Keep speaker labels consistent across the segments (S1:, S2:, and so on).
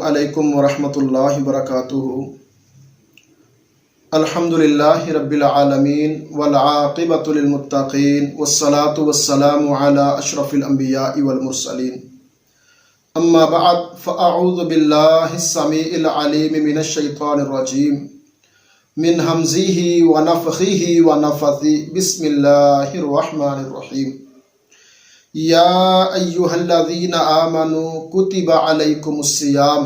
S1: علیکم ورحمۃ اللہ وبرکاتہ۔ الحمدللہ رب العالمین والعاقبۃ للمتقین والصلاة والسلام علی اشرف الانبیاء والمرسلین، اما بعد فاعوذ باللہ السمیع العلیم من الشیطان الرجیم من ہمزہ ونفخہ ونفثہ، بسم اللہ الرحمن الرحیم۔ یا ایہا الذین آمنوا کتب علیکم الصیام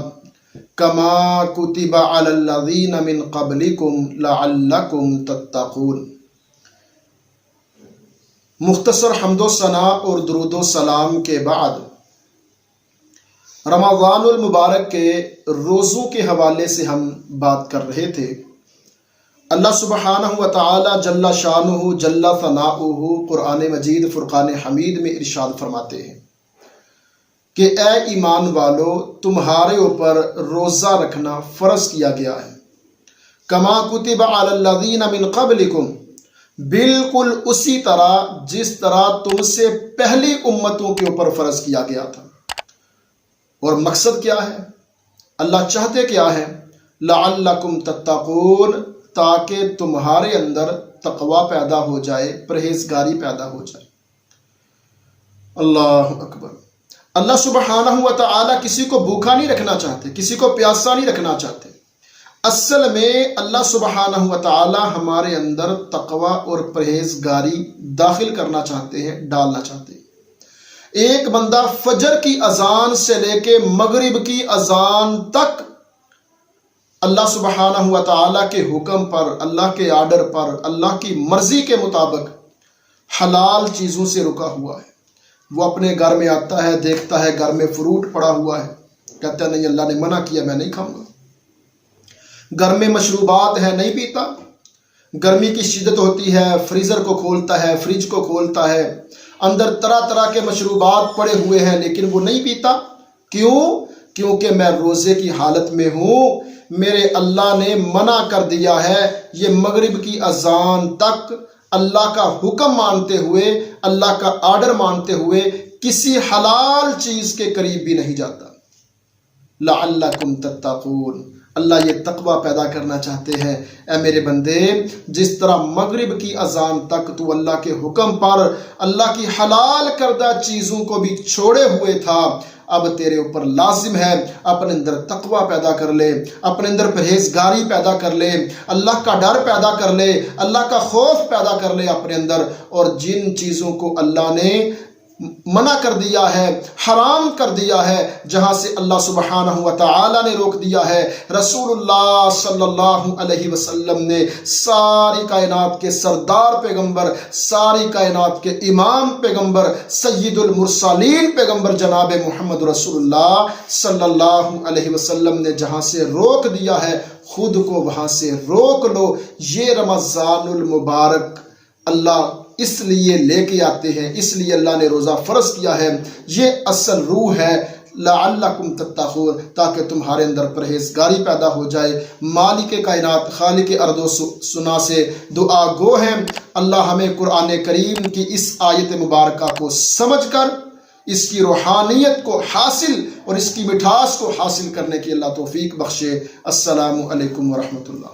S1: کما کتب علی الذین من قبلکم لعلکم تتقون۔ مختصر حمد و ثنا اور درود و سلام کے بعد رمضان المبارک کے روزوں کے حوالے سے ہم بات کر رہے تھے۔ اللہ سبحانہ و تعالی جل شانہ جل ثناؤہ قرآن مجید فرقان حمید میں ارشاد فرماتے ہیں کہ اے ایمان والو، تمہارے اوپر روزہ رکھنا فرض کیا گیا ہے، کما کتب علی الذین من قبلکم، بالکل اسی طرح جس طرح تم سے پہلی امتوں کے اوپر فرض کیا گیا تھا۔ اور مقصد کیا ہے؟ اللہ چاہتے کیا ہے؟ لعلکم تتقون، تاکہ تمہارے اندر تقوی پیدا ہو جائے، پرہیزگاری پیدا ہو جائے۔ اللہ اکبر۔ اللہ سبحانہ و تعالی کسی کو بھوکا نہیں رکھنا چاہتے، کسی کو پیاسا نہیں رکھنا چاہتے۔ اصل میں اللہ سبحانہ و تعالی ہمارے اندر تقوی اور پرہیزگاری داخل کرنا چاہتے ہیں، ڈالنا چاہتے ہیں۔ ایک بندہ فجر کی اذان سے لے کے مغرب کی اذان تک اللہ سبحانہ و تعالیٰ کے حکم پر، اللہ کے آرڈر پر، اللہ کی مرضی کے مطابق حلال چیزوں سے رکا ہوا ہے۔ وہ اپنے گھر میں آتا ہے، دیکھتا ہے گھر میں فروٹ پڑا ہوا ہے، کہتا ہے نہیں، اللہ نے منع کیا، میں نہیں کھاؤں گا۔ گھر میں مشروبات ہے، نہیں پیتا۔ گرمی کی شدت ہوتی ہے، فریزر کو کھولتا ہے، فریج کو کھولتا ہے، اندر طرح طرح کے مشروبات پڑے ہوئے ہیں، لیکن وہ نہیں پیتا۔ کیوں؟ کیونکہ میں روزے کی حالت میں ہوں، میرے اللہ نے منع کر دیا ہے۔ یہ مغرب کی اذان تک اللہ کا حکم مانتے ہوئے، اللہ کا آرڈر مانتے ہوئے کسی حلال چیز کے قریب بھی نہیں جاتا۔ لعلکم تتقون، اللہ یہ تقوی پیدا کرنا چاہتے ہیں۔ اے میرے بندے، جس طرح مغرب کی اذان تک تو اللہ کے حکم پر، اللہ کی حلال کردہ چیزوں کو بھی چھوڑے ہوئے تھا، اب تیرے اوپر لازم ہے اپنے اندر تقوی پیدا کر لے، اپنے اندر پرہیزگاری پیدا کر لے، اللہ کا ڈر پیدا کر لے، اللہ کا خوف پیدا کر لے اپنے اندر۔ اور جن چیزوں کو اللہ نے منع کر دیا ہے، حرام کر دیا ہے، جہاں سے اللہ سبحانہ و تعالی نے روک دیا ہے، رسول اللہ صلی اللہ علیہ وسلم نے ساری کائنات کے سردار پیغمبر، ساری کائنات کے امام پیغمبر، سید المرسلین پیغمبر جناب محمد رسول اللہ صلی اللہ علیہ وسلم نے جہاں سے روک دیا ہے، خود کو وہاں سے روک لو۔ یہ رمضان المبارک اللہ اس لیے لے کے آتے ہیں، اس لیے اللہ نے روزہ فرض کیا ہے۔ یہ اصل روح ہے، لعلکم تتقون، تاکہ تمہارے اندر پرہیزگاری پیدا ہو جائے۔ مالک کائنات، خالق ارض و سنا سے دعا گو ہیں، اللہ ہمیں قرآن کریم کی اس آیت مبارکہ کو سمجھ کر اس کی روحانیت کو حاصل اور اس کی مٹھاس کو حاصل کرنے کی اللہ توفیق بخشے۔ السلام علیکم ورحمۃ اللہ۔